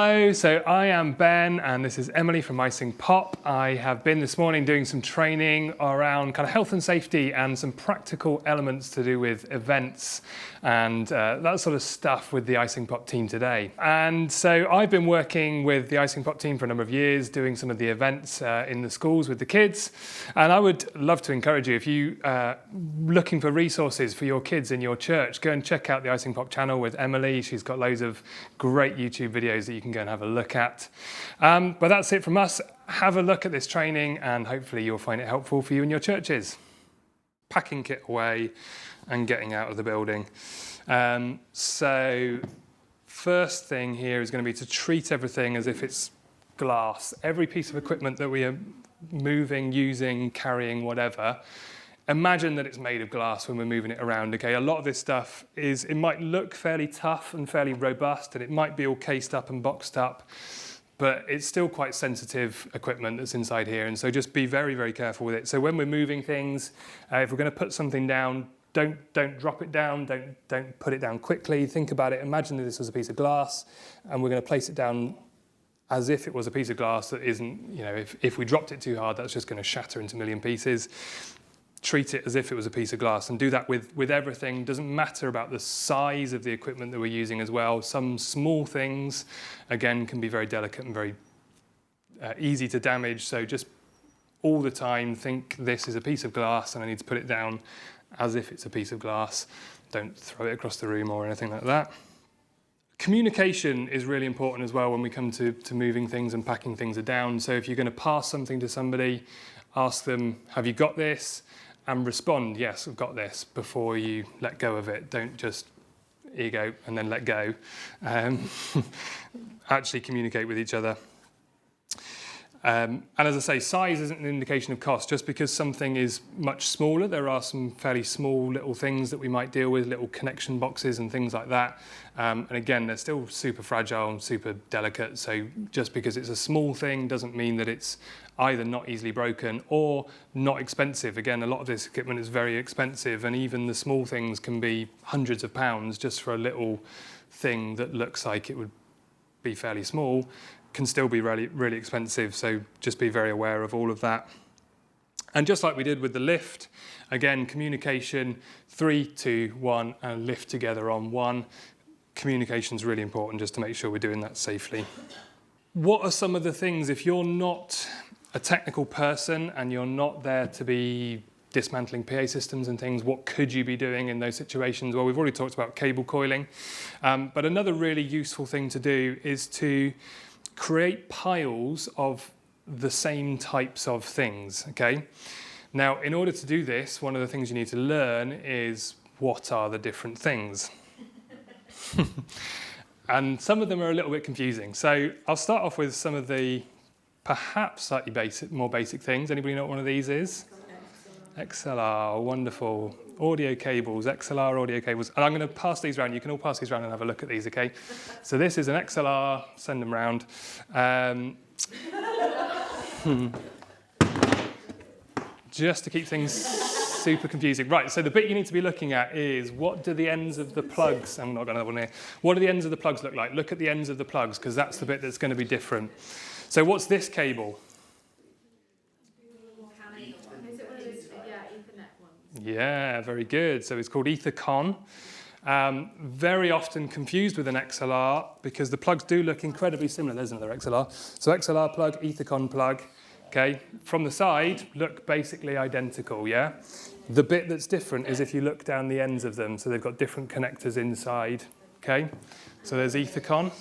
Hello, so I am Ben and this is Emily from Icing Pop. I have been this morning doing some training around kind of health and safety and some practical elements to do with events and that sort of stuff with the Icing Pop team today. And so I've been working with the Icing Pop team for a number of years, doing some of the events in the schools with the kids. And I would love to encourage you, if you are looking for resources for your kids in your church, go and check out the Icing Pop channel with Emily. She's got loads of great YouTube videos that you can go and have a look at. But that's it from us. Have a look at this training and hopefully you'll find it helpful for you in your churches. Packing kit away and getting out of the building. So first thing here is going to be to treat everything as if it's glass. Every piece of equipment that we are moving, using, carrying, whatever, imagine that it's made of glass when we're moving it around, okay? A lot of this stuff it might look fairly tough and fairly robust, and it might be all cased up and boxed up, but it's still quite sensitive equipment that's inside here, and so just be very, very careful with it. So when we're moving things, if we're going to put something down, don't drop it down, don't put it down quickly. Think about it, imagine that this was a piece of glass, and we're going to place it down as if it was a piece of glass that isn't, you know, if we dropped it too hard, that's just going to shatter into a million pieces. Treat it as if it was a piece of glass and do that with everything. Doesn't matter about the size of the equipment that we're using as well. Some small things, again, can be very delicate and very easy to damage. So just all the time think this is a piece of glass and I need to put it down as if it's a piece of glass. Don't throw it across the room or anything like that. Communication is really important as well when we come to moving things and packing things down. So if you're going to pass something to somebody, ask them, have you got this? And respond, yes, I've got this, before you let go of it. Don't just, here you go, and then let go. Actually communicate with each other. And as I say, size isn't an indication of cost. Just because something is much smaller, there are some fairly small little things that we might deal with, little connection boxes and things like that. And again, they're still super fragile and super delicate. So just because it's a small thing doesn't mean that it's either not easily broken or not expensive. Again, a lot of this equipment is very expensive, and even the small things can be hundreds of pounds just for a little thing that looks like it would be fairly small. Can still be really, really expensive, so just be very aware of all of that. And just like we did with the lift, again, communication, 3, 2, 1, and lift together on 1. Communication is really important just to make sure we're doing that safely. What are some of the things, if you're not a technical person and you're not there to be dismantling PA systems and things, what could you be doing in those situations? Well, we've already talked about cable coiling, but another really useful thing to do is to create piles of the same types of things, okay? Now, in order to do this, one of the things you need to learn is what are the different things? And some of them are a little bit confusing. So I'll start off with some of the perhaps slightly more basic things. Anybody know what one of these is? XLR, wonderful. Audio cables, XLR audio cables. And I'm going to pass these around. You can all pass these around and have a look at these, okay? So this is an XLR, send them round. Just to keep things super confusing. Right, so the bit you need to be looking at is what do the ends of the plugs, I'm not going to have one here. What do the ends of the plugs look like? Look at the ends of the plugs, because that's the bit that's going to be different. So what's this cable? Yeah, very good. So it's called Ethercon. Very often confused with an XLR because the plugs do look incredibly similar. There's another XLR. So XLR plug, Ethercon plug. Okay, from the side, look basically identical, yeah? The bit that's different is if you look down the ends of them. So they've got different connectors inside, okay? So there's Ethercon.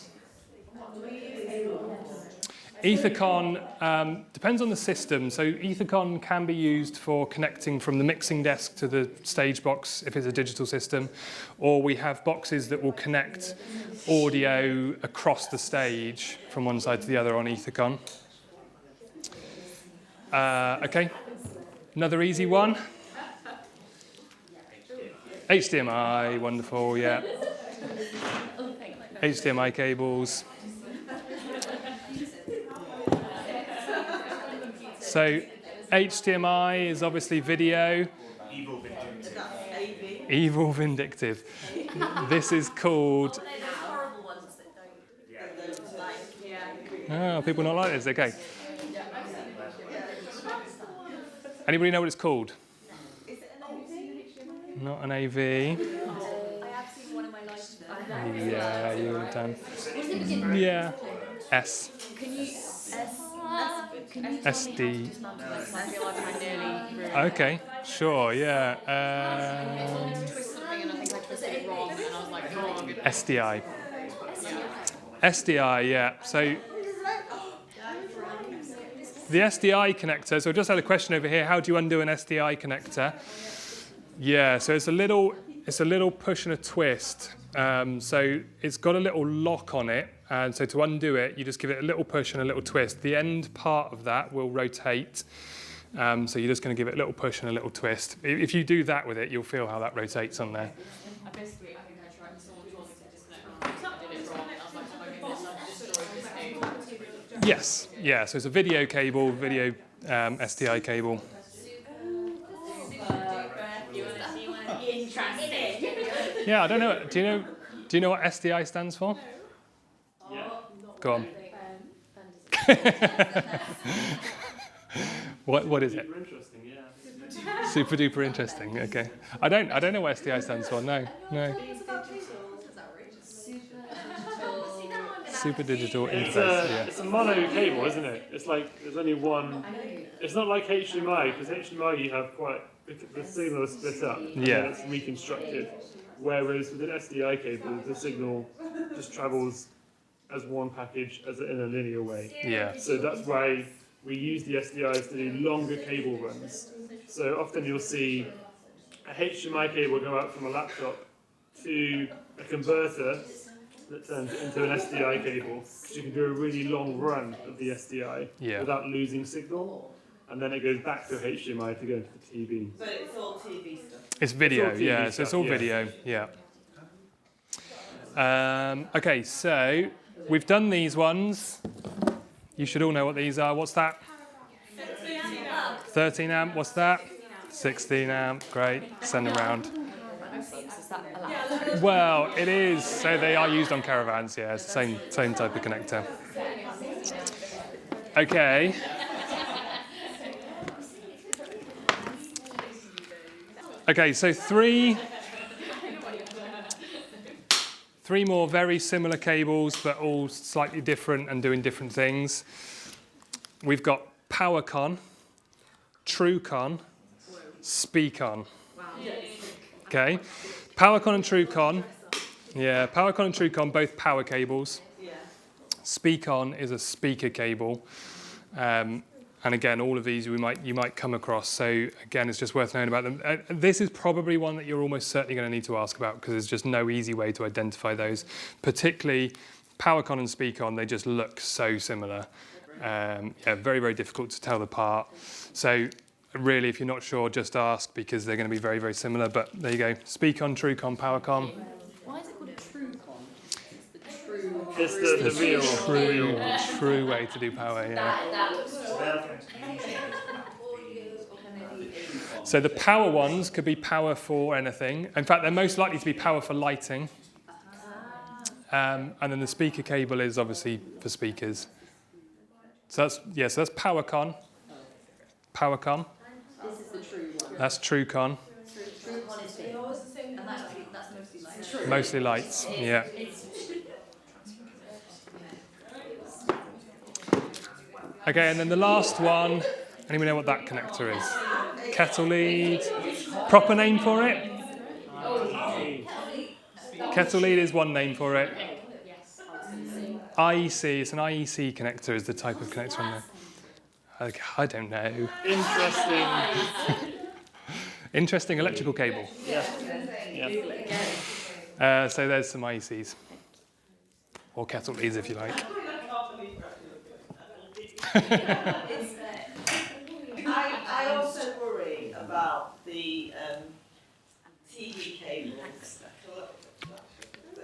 Ethercon depends on the system. So Ethercon can be used for connecting from the mixing desk to the stage box if it's a digital system, or we have boxes that will connect audio across the stage from one side to the other on Ethercon. Okay, another easy one. HDMI, wonderful, yeah. HDMI cables. So HDMI is obviously video. Evil Vindictive. This is called Oh, people not like this. Okay. Anybody know what it's called? Not an AV. I have seen one in my life. Yeah, you would have done. Yeah. S. Can you can you tell SD. me how to dismantle it? 'Cause I feel like I nearly ruined it. Okay, sure, yeah. Twist something and I think I twisted it wrong and I was like, oh, good. SDI. SDI, yeah. So the SDI connector, so I just had a question over here, how do you undo an SDI connector? Yeah, so it's a little push and a twist. So it's got a little lock on it, and so to undo it, you just give it a little push and a little twist. The end part of that will rotate, so you're just going to give it a little push and a little twist. If you do that with it, you'll feel how that rotates on there. I think I tried and someone told me to disconnect and I did it wrong and I was like, oh my goodness, I've destroyed this thing. Yes, yeah, so it's a video cable, video SDI cable. Yeah, I don't know. Do you know what SDI stands for? Yeah. Go on. What is it? Super interesting, yeah. Super duper interesting. Okay. I don't know what SDI stands for. No. Super digital interface. It's a mono cable, isn't it? It's like there's only one. It's not like HDMI, because HDMI you have quite the signal is split up. Yeah. And it's reconstructed. Whereas with an SDI cable, the signal just travels as one package in a linear way. Yeah. So that's why we use the SDIs to do longer cable runs. So often you'll see a HDMI cable go out from a laptop to a converter that turns it into an SDI cable. So you can do a really long run of the SDI without losing signal. And then it goes back to HDMI to go into the TV. But it's all TV stuff. It's video, It's all TV yeah. So stuff, it's all yeah. video, yeah. Okay, so we've done these ones. You should all know what these are. What's that? 13 amp. What's that? 16 amp. Great. Send them around. Is that allowed? Well, it is. So they are used on caravans. Yeah, it's the same type of connector. Okay. Okay, so three more very similar cables, but all slightly different and doing different things. We've got PowerCon, TrueCon, SpeakOn. Okay, PowerCon and TrueCon. Yeah, PowerCon and TrueCon, both power cables. Yeah. SpeakOn is a speaker cable. And again, all of these you might come across. So again, it's just worth knowing about them. This is probably one that you're almost certainly going to need to ask about because there's just no easy way to identify those. Particularly PowerCon and SpeakOn, they just look so similar. Yeah, very, very difficult to tell apart. So really, if you're not sure, just ask because they're going to be very, very similar. But there you go, SpeakOn, TrueCon, PowerCon. Why is it called TrueCon? It's the real. True way to do power, yeah. So the power ones could be power for anything. In fact, they're most likely to be power for lighting. And then the speaker cable is obviously for speakers. So that's PowerCon. PowerCon. This is the true one. That's TrueCon. TrueCon is big. And that's mostly lights. Mostly lights, yeah. Okay, and then the last one, anybody know what that connector is? Kettle lead. Proper name for it? Kettle lead is one name for it. IEC, it's an IEC connector is the type of connector on there. Okay, I don't know. Interesting. Interesting electrical cable. Yeah. So there's some IECs. Or kettle leads if you like. I also worry about the TV cables.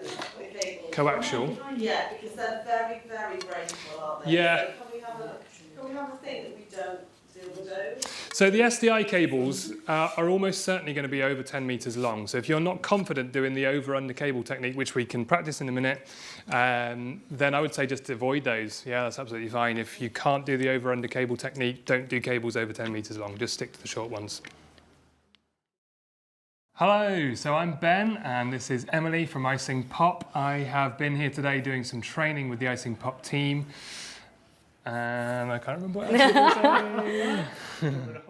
The cables. Coaxial. Yeah, because they're very, very breakable, aren't they? Yeah. So can we have a thing that we don't deal with those? So the SDI cables are almost certainly going to be over 10 meters long. So if you're not confident doing the over-under cable technique, which we can practice in a minute, then I would say just avoid those. Yeah, that's absolutely fine. If you can't do the over-under cable technique, don't do cables over 10 meters long. Just stick to the short ones. Hello, so I'm Ben, and this is Emily from Icing Pop. I have been here today doing some training with the Icing Pop team. And I can't remember what else I was going to say.